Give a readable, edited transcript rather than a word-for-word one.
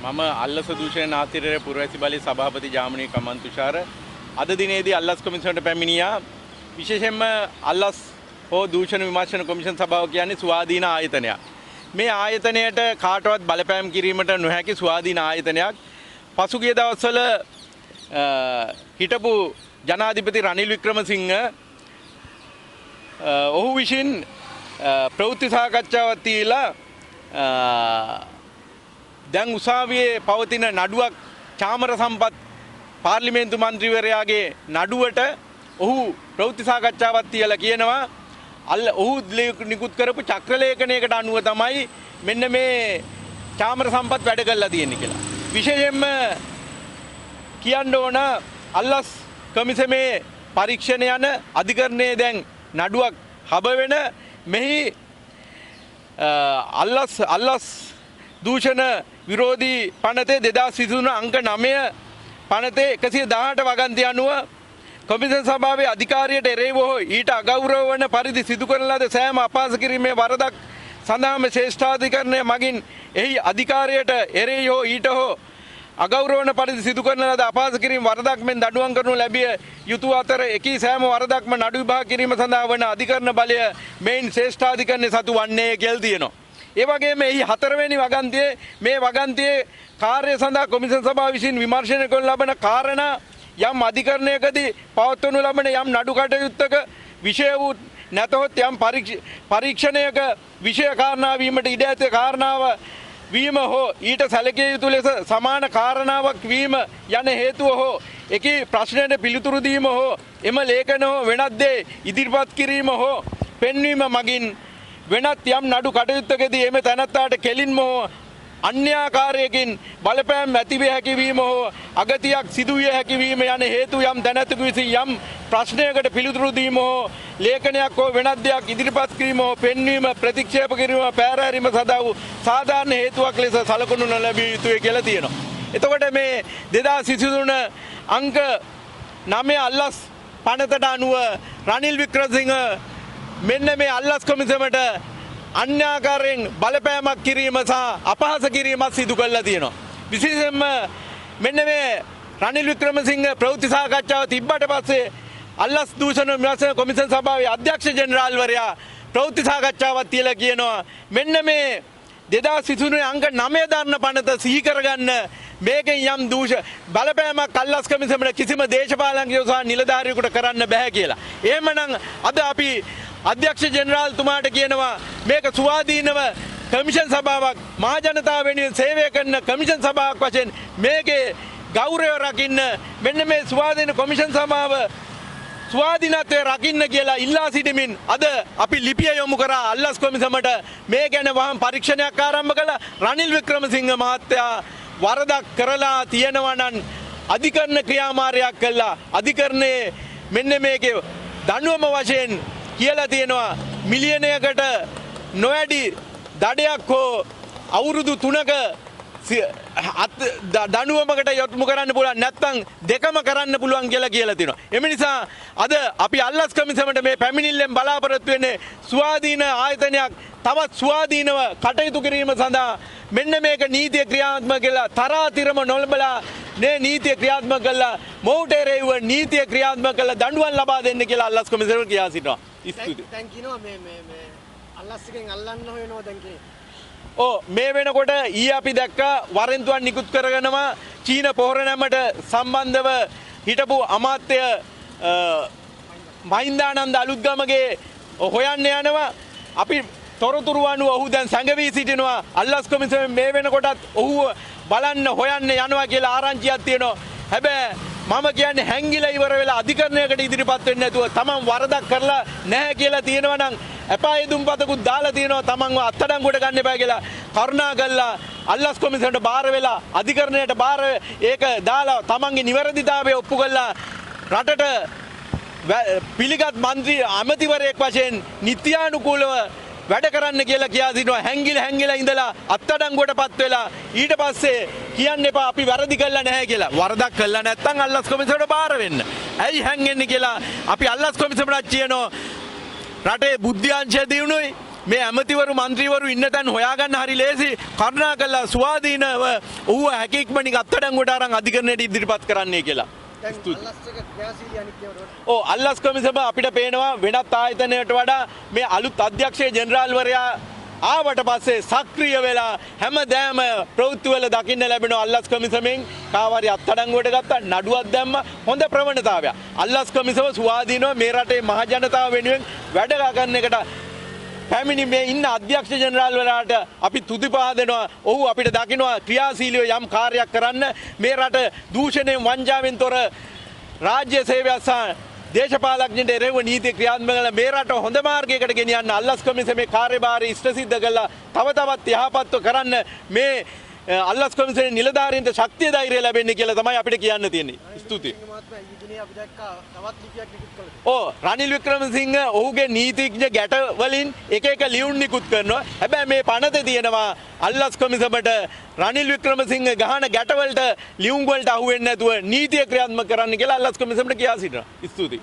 මම අල්ලස දූෂණ නාතිරේ පුරවැසි බලයේ සභාපති ජාමනී කමන් තුෂාර අද දිනේදී අල්ලස් කොමිසමට පැමිණියා. විශේෂයෙන්ම අල්ලස් හෝ දූෂණ විමර්ශන කොමිෂන් සභාව කියන්නේ ස්වාධීන ආයතනයක්. මේ ආයතනයට කාටවත් බලපෑම් කිරීමට නොහැකි ස්වාධීන ආයතනයක්. පසුගිය දවස්වල හිටපු ජනාධිපති රනිල් වික්‍රමසිංහ ඔහු විසින් ප්‍රවෘත්ති සාකච්ඡාවක් තියලා දැන් උසාවියේ පවතින නඩුවක් චාමර සම්පත් පාර්ලිමේන්තු මන්ත්‍රීවරයාගේ නඩුවට ඔහු ප්‍රවෘත්ති සාකච්ඡාවක් තියලා කියනවා ඔහු නිකුත් කරපු චක්‍රලේඛනයකට අනුව තමයි මෙන්න මේ චාමර සම්පත් වැඩ කරලා තියෙන්නේ කියලා. විශේෂයෙන්ම කියන්න ඕන අල්ලස් කොමිසමේ පරීක්ෂණ යන අධිකරණයේ දැන් නඩුවක් හබ වෙන මෙහි අල්ලස් දූෂණ විරෝධී පනතේ 2023 අංක 9 පනතේ 118 වගන්ති අනුව කොමිසම් සභාවේ අධිකාරියට එරෙහිව හෝ ඊට අගෞරව වන පරිදි සිදු කරන ලද සෑම අපහාස කිරීමේ වරදක් සඳහාම ශ්‍රේෂ්ඨාධිකරණය මගින් එහි අධිකාරියට එරෙහි හෝ ඊට හෝ අගෞරව වන පරිදි සිදු කරන ලද අපහාස කිරීම වරදක් මෙන් දඬුවම් කරනු ලැබිය යුතු අතර එකී සෑම වරදක්ම නඩු විභාග කිරීම සඳහා වන අධිකරණ බලය මෙයින් ශ්‍රේෂ්ඨාධිකරණය සතු වන්නේ කියලා තියෙනවා. ඒ වගේම එහි හතරවෙනි වගන්තියේ මේ වගන්තියේ කාර්ය සඳහා කොමිසම් සභාව විසින් විමර්ශනය කරන ලබන කාරණා යම් අධිකරණයකදී පවත්වනු ලබන යම් නඩු කටයුත්තක විෂය වූ නැතහොත් යම් පරීක්ෂණයක විෂය කාරණා වීමට ඉඩ ඇති කාරණාව වීම හෝ ඊට සැලකිය යුතු ලෙස සමාන කාරණාවක් වීම යන හේතුව හෝ එකී ප්‍රශ්නයට පිළිතුරු දීම හෝ එම ලේඛන හෝ වෙනත් දේ ඉදිරිපත් කිරීම හෝ පෙන්වීම මගින් වෙනත් යම් නඩු කටයුත්තකදී එම තැනැත්තාට කෙලින්ම හෝ අන්‍යාකාරයකින් බලපෑම් ඇතිවිය හැකි වීම හෝ අගතියක් සිදුවිය හැකි වීම යන හේතු යම් දැනැතෙකු විසින් යම් ප්‍රශ්නයකට පිළිතුරු දීම හෝ ලේඛනයක් හෝ වෙනත් දෙයක් ඉදිරිපත් කිරීම හෝ පෙන්වීම ප්‍රතික්ෂේප කිරීම පැහැරීම සඳහා වූ සාධාරණ හේතුවක් ලෙස සලකනු නොලැබිය යුතුය කියලා තියෙනවා. එතකොට මේ 2023 අංක 9 අල්ලස් පනතට අනුව රනිල් වික්‍රමසිංහ මෙන්න මේ අල්ලස් කොමිසමට අන්‍යාකාරයෙන් බලපෑමක් කිරීම සහ අපහාස කිරීමක් සිදු කරලා තියෙනවා. විශේෂයෙන්ම මෙන්න මේ රනිල් වික්‍රමසිංහ ප්‍රවෘත්ති සාකච්ඡාව තිබ්බට පස්සේ අල්ලස් දූෂණ විමර්ශන කොමිසම් සභාවේ අධ්‍යක්ෂ ජෙනරාල්වරයා ප්‍රවෘත්ති සාකච්ඡාවක් තියලා කියනවා මෙන්න මේ 2023 අංක 9 දරන පනත සිහි කරගන්න මේකෙන් යම් බලපෑමක් අල්ලස් කොමිසමට කිසිම දේශපාලනිකයෝ සහ නිලධාරියෙකුට කරන්න බෑ කියලා. එහෙමනම් අද අපි අධ්‍යක්ෂ ජෙනරාල්තුමාට කියනවා මේක ස්වාධීනව කමිෂන් සභාවක් මහ ජනතාව වෙනුවෙන් සේවය කරන කමිෂන් සභාවක් වශයෙන් මේකේ ගෞරවය රකින්න මෙන්න මේ ස්වාධීන කොමිෂන් සභාව ස්වාධීනත්වය රකින්න කියලා ඉල්ලා සිටමින් අද අපි ලිපිය යොමු කරා අල්ලස් කොමිසමට මේ ගැන වහම් පරීක්ෂණයක් ආරම්භ කළා. රනිල් වික්‍රමසිංහ මහත්තයා වරදක් කරලා තියෙනවා නම් අධිකරණ ක්‍රියාමාර්ගයක් කළා. අධිකරණයේ මෙන්න මේකේ දඬුවම වශයෙන් කියලා තියෙනවා මිලියනයකට නොවැඩි දඩයක් හෝ අවුරුදු 3ක දඬුවමකට යොමු කරන්න පුළුවන් නැත්නම් දෙකම කරන්න පුළුවන් කියලා තියෙනවා. එම නිසා අද අපි අල්ලස් කොමිසමට මේ පැමිණිල්ලෙන් බලාපොරොත්තු වෙන්නේ ස්වාධීන ආයතනයක් තවත් ස්වාධීනව කටයුතු කිරීම සඳහා මෙන්න මේක නීතිය ක්‍රියාත්මක කළා තරාතිරම නොලබලා මේ නීතිය ක්‍රියාත්මක කළා මොහුට එරෙහිව නීතිය ක්‍රියාත්මක කළා දඬුවම් ලබා දෙන්න කියලා අල්ලස් කොමිසමට කියා සිටිනවා. දැන් කියනවා මේ අල්ලස් එකෙන් අල්ලන්න හොයනවා දැන් කියන්නේ. මේ වෙනකොට ඊයේ අපි දැක්කා වරෙන්තුවක් නිකුත් කරගෙනම චීන පොහොර නැමට සම්බන්ධව හිටපු අමාත්‍ය මහින්දානන්ද අලුත්ගමගේ හොයන්න යනවා. අපි තොරතුරු අනුව ඔහු දැන් සැඟවී සිටිනවා. අල්ලස් කොමිසම මේ වෙනකොටත් ඔහු බලන්න හොයන්න යනවා කියලා ආරංචියක් තියෙනවා. හැබැයි මම කියන්නේ හැංගිලා ඉවර වෙලා අධිකරණයකට ඉදිරිපත් වෙන්නේ නැතුව තමන් වරදක් කරලා නැහැ කියලා තියෙනවා නම් එපායේ දුම්පතකුත් දාලා තියෙනවා තමන්ව අත්අඩංගුවට ගන්න එපා කියලා කරුණා කළා අල්ලස් කොමිසමට බාර වෙලා අධිකරණයට බාර ඒක දාලා තමන්ගේ නිවැරදිතාවය ඔප්පු කළා රටට පිළිගත් മന്ത്രി අමතිවරයෙක් වශයෙන් නිත්‍යානුකූලව වැඩ කරන්න කියලා කියා සිටිනවා. හැංගිලා ඉඳලා අත්අඩංගුවටපත් වෙලා ඊට පස්සේ කියන්න එපා අපි වැරදි කළා නැහැ කියලා. වරදක් කළා නැත්නම් අල්ලස් කොමිසමට බාර වෙන්න. ඇයි හැංගෙන්නේ කියලා අපි අල්ලස් කොමිසමට කියනවා. රටේ බුද්ධ්‍යාංශය දිනුනොයි මේ ඇමතිවරු මන්ත්‍රීවරු ඉන්න තැන් හොයාගන්න හරි ලේසි. කරුණාකරලා ස්වාධීනව ඌව හැකියක්මනින් අත්අඩංගුවට අරන් අධිකරණයට ඉදිරිපත් කරන්නයි කියලා. දැන් අල්ලස් එක ක්‍රියාශීලී අනිත්‍යවට ඕ අල්ලස් කොමිසම අපිට පේනවා වෙනත් ආයතනයට වඩා මේ අලුත් අධ්‍යක්ෂ ජෙනරාල්වරයා ආවට පස්සේ සක්‍රිය වෙලා හැමදෑම ප්‍රවෘත්තිවල දකින්න ලැබෙනවා අල්ලස් කොමිසමෙන් කාවාරි අත්අඩංගුවට ගත්තා නඩුවක් දැම්ම හොඳ ප්‍රවණතාවයක්. අල්ලස් කොමිසම ස්වාධීනව මේ රටේ මහ ජනතාව වෙනුවෙන් වැඩ කරන එකට පැමිණි මේ ඉන්න අධ්‍යක්ෂ ජෙනරාල්වරයාට අපි තුතිපා දෙනවා. ඔහු අපිට දකිනවා ක්‍රියාශීලීව යම් කාර්යයක් කරන්න මේ රට දූෂණයෙන් වංචාවෙන් තොර රාජ්‍ය සේවයක් සහ දේශපාලඥයන්ට එරෙහිව නීති ක්‍රියාත්මක කළ මේ රට හොඳ මාර්ගයකට ගෙනියන්න අල්ලස් කොමිසමේ කාර්යභාරය ඉෂ්ට සිද්ධ කළා තව තවත් යහපත්ව කරන්න මේ අල්ලස් කොමිසමේ නිලධාරීන්ට ශක්තිය ධෛර්යය ලැබෙන්නේ කියලා තමයි අපිට කියන්න තියෙන්නේ. ස්තුතියි. මහත්මයා ඊදිනේ අපි දැක්කා තවත් ලිපියක් නිකුත් කළා. ඕ රනිල් වික්‍රමසිංහ ඔහුගේ නීතිඥ ගැට වලින් එක එක ලියුම් නිකුත් කරනවා. හැබැයි මේ පනතේ තියෙනවා අල්ලස් කොමිසමට රනිල් වික්‍රමසිංහ ගහන ගැටවලට ලියුම් වලට අහු වෙන්නේ නැතුව නීතිය ක්‍රියාත්මක කරන්න කියලා අල්ලස් කොමිසමට කියා සිටිනවා. ස්තුතියි.